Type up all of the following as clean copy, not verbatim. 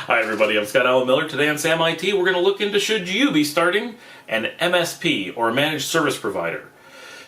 Hi everybody, I'm Scott Allen Miller. Today on Sam IT, we're going to look into should you be starting an MSP or a managed service provider.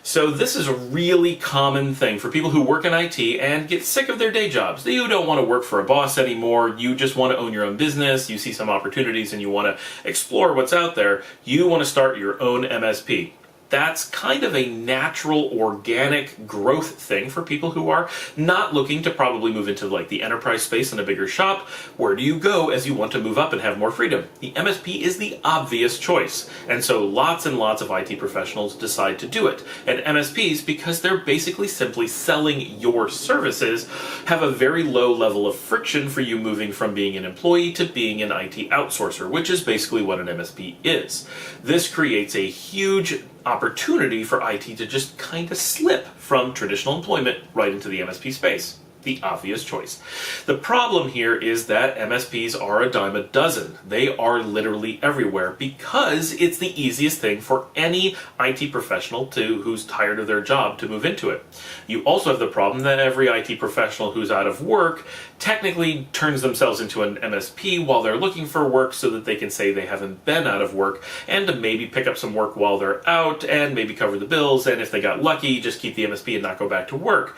So this is a really common thing for people who work in IT and get sick of their day jobs. You don't want to work for a boss anymore. You just want to own your own business. You see some opportunities and you want to explore what's out there. You want to start your own MSP. That's kind of a natural, organic growth thing for people who are not looking to probably move into like the enterprise space in a bigger shop. Where do you go as you want to move up and have more freedom? The MSP is the obvious choice. And so lots and lots of IT professionals decide to do it. And MSPs, because they're basically simply selling your services, have a very low level of friction for you moving from being an employee to being an IT outsourcer, which is basically what an MSP is. This creates a huge opportunity for IT to just kind of slip from traditional employment right into the MSP space. The obvious choice. The problem here is that MSPs are a dime a dozen. They are literally everywhere because it's the easiest thing for any IT professional who's tired of their job to move into it. You also have the problem that every IT professional who's out of work technically turns themselves into an MSP while they're looking for work so that they can say they haven't been out of work and to maybe pick up some work while they're out and maybe cover the bills, and if they got lucky, just keep the MSP and not go back to work.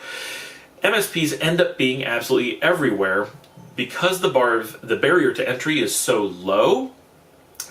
MSPs end up being absolutely everywhere because the barrier to entry is so low.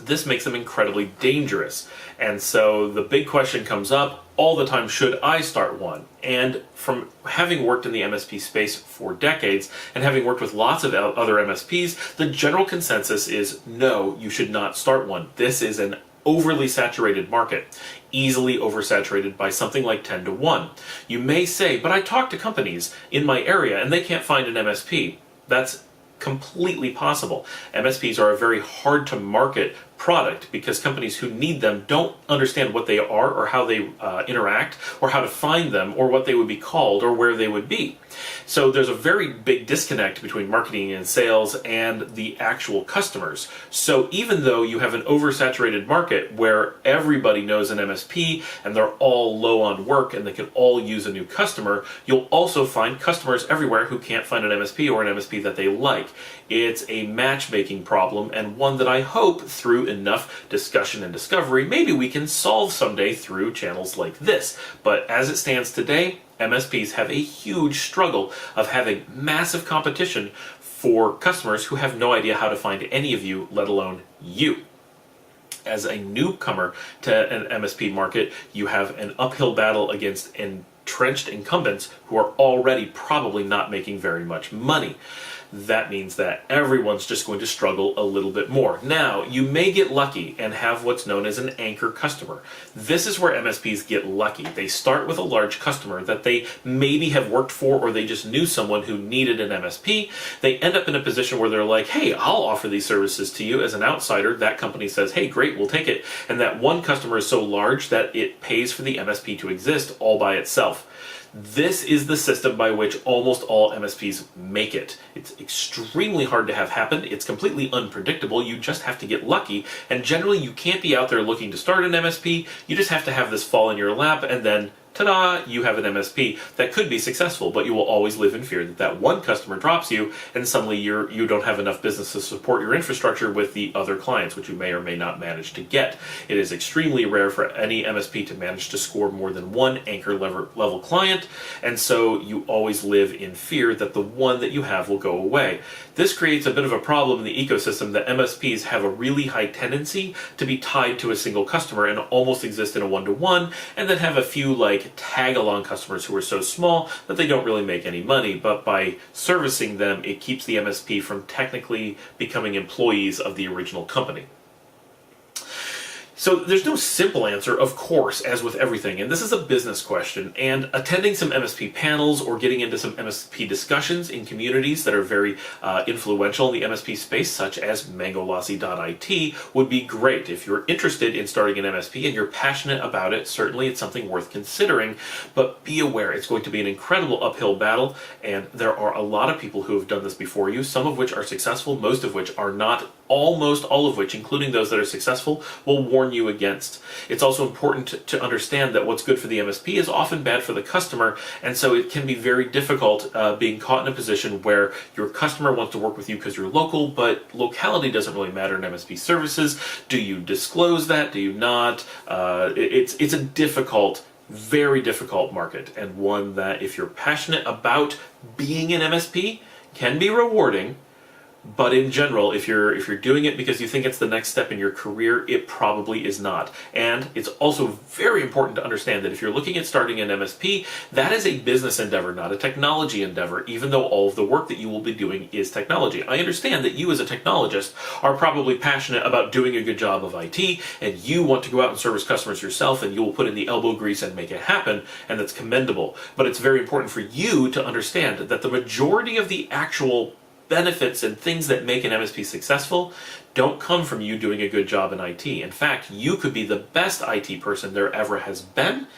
This makes them incredibly dangerous. And so the big question comes up all the time, should I start one? And from having worked in the MSP space for decades and having worked with lots of other MSPs, the general consensus is no, you should not start one. This is an overly saturated market, easily oversaturated by something like 10 to 1. You may say, but I talk to companies in my area and they can't find an MSP. That's completely possible. MSPs are a very hard to market product because companies who need them don't understand what they are or how they interact or how to find them or what they would be called or where they would be. So there's a very big disconnect between marketing and sales and the actual customers. So even though you have an oversaturated market where everybody knows an MSP and they're all low on work and they can all use a new customer, you'll also find customers everywhere who can't find an MSP or an MSP that they like. It's a matchmaking problem, and one that I hope through enough discussion and discovery, maybe we can solve someday through channels like this. But as it stands today, MSPs have a huge struggle of having massive competition for customers who have no idea how to find any of you, let alone you. As a newcomer to an MSP market, you have an uphill battle against entrenched incumbents who are already probably not making very much money. That means that everyone's just going to struggle a little bit more. Now, you may get lucky and have what's known as an anchor customer. This is where MSPs get lucky. They start with a large customer that they maybe have worked for or they just knew someone who needed an MSP. They end up in a position where they're like, hey, I'll offer these services to you as an outsider. That company says, hey, great, we'll take it. And that one customer is so large that it pays for the MSP to exist all by itself. This is the system by which almost all MSPs make it. It's extremely hard to have happen. It's completely unpredictable. You just have to get lucky. And generally, you can't be out there looking to start an MSP. You just have to have this fall in your lap and then ta-da, you have an MSP that could be successful, but you will always live in fear that that one customer drops you and suddenly you don't have enough business to support your infrastructure with the other clients, which you may or may not manage to get. It is extremely rare for any MSP to manage to score more than one anchor level client, and so you always live in fear that the one that you have will go away. This creates a bit of a problem in the ecosystem that MSPs have a really high tendency to be tied to a single customer and almost exist in a one-to-one, and then have a few like tag-along customers who are so small that they don't really make any money, but by servicing them, it keeps the MSP from technically becoming employees of the original company. So there's no simple answer, of course, as with everything, and this is a business question, and attending some MSP panels or getting into some MSP discussions in communities that are very influential in the MSP space, such as mangolossy.it, would be great. If you're interested in starting an MSP and you're passionate about it, certainly it's something worth considering, but be aware it's going to be an incredible uphill battle, and there are a lot of people who have done this before you, some of which are successful, most of which are not almost all of which, including those that are successful, will warn you against. It's also important to understand that what's good for the MSP is often bad for the customer, and so it can be very difficult being caught in a position where your customer wants to work with you because you're local, but locality doesn't really matter in MSP services. Do you disclose that? Do you not? It's a difficult, very difficult market, and one that if you're passionate about being an MSP can be rewarding. But in general, if you're doing it because you think it's the next step in your career, it probably is not. And it's also very important to understand that if you're looking at starting an MSP, that is a business endeavor, not a technology endeavor, even though all of the work that you will be doing is technology. I understand that you as a technologist are probably passionate about doing a good job of IT, and you want to go out and service customers yourself, and you will put in the elbow grease and make it happen, and that's commendable. But it's very important for you to understand that the majority of the actual benefits and things that make an MSP successful don't come from you doing a good job in IT. In fact, you could be the best IT person there ever has been,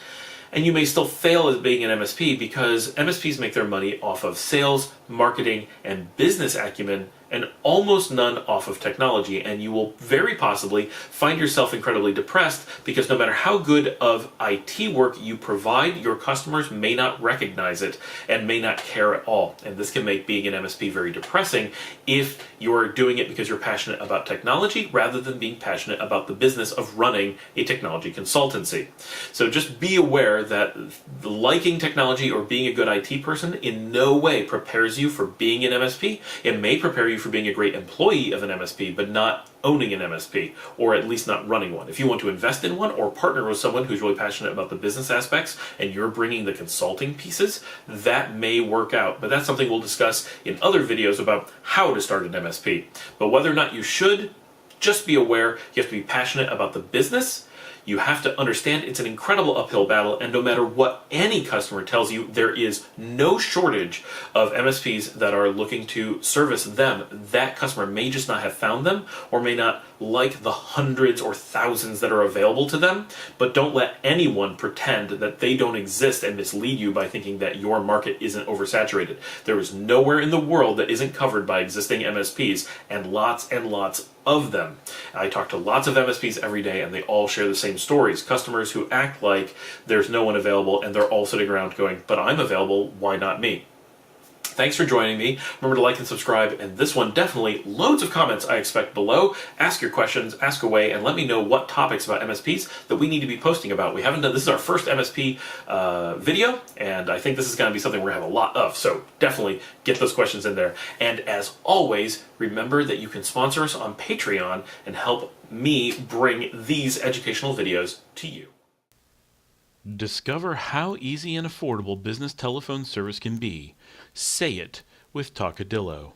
and you may still fail as being an MSP because MSPs make their money off of sales, marketing, and business acumen, and almost none off of technology, and you will very possibly find yourself incredibly depressed because no matter how good of IT work you provide, your customers may not recognize it and may not care at all. And this can make being an MSP very depressing if you're doing it because you're passionate about technology rather than being passionate about the business of running a technology consultancy. So just be aware that liking technology or being a good IT person in no way prepares you for being an MSP. It may prepare you for being a great employee of an MSP, but not owning an MSP, or at least not running one. If you want to invest in one or partner with someone who's really passionate about the business aspects and you're bringing the consulting pieces, that may work out. But that's something we'll discuss in other videos about how to start an MSP. But whether or not you should, just be aware you have to be passionate about the business. You have to understand it's an incredible uphill battle, and no matter what any customer tells you, there is no shortage of MSPs that are looking to service them. That customer may just not have found them, or may not like the hundreds or thousands that are available to them, but don't let anyone pretend that they don't exist and mislead you by thinking that your market isn't oversaturated. There is nowhere in the world that isn't covered by existing MSPs, and lots of them. I talk to lots of MSPs every day, and they all share the same stories. Customers who act like there's no one available, and they're all sitting around going, but I'm available, why not me? Thanks for joining me. Remember to like and subscribe, and this one definitely loads of comments I expect below. Ask your questions, ask away, and let me know what topics about MSPs that we need to be posting about. We haven't done, this is our first MSP video, and I think this is going to be something we're going to have a lot of, so definitely get those questions in there. And as always, remember that you can sponsor us on Patreon and help me bring these educational videos to you. Discover how easy and affordable business telephone service can be. Say it with Talkadillo.